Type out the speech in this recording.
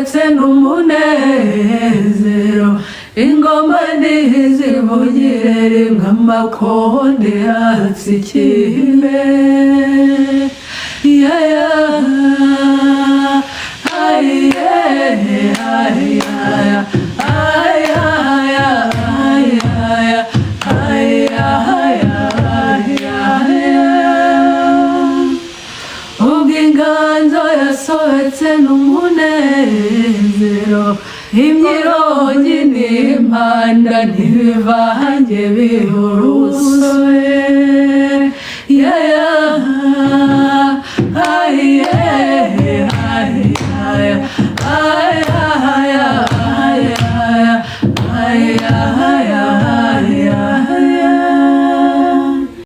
yasobetse n'umunezero ingoma ntizivugire rimwe amakonde atsikime ubw'inganzo yasobetse n'umunezero imyirongi n'impanda ntibivange bihurusoye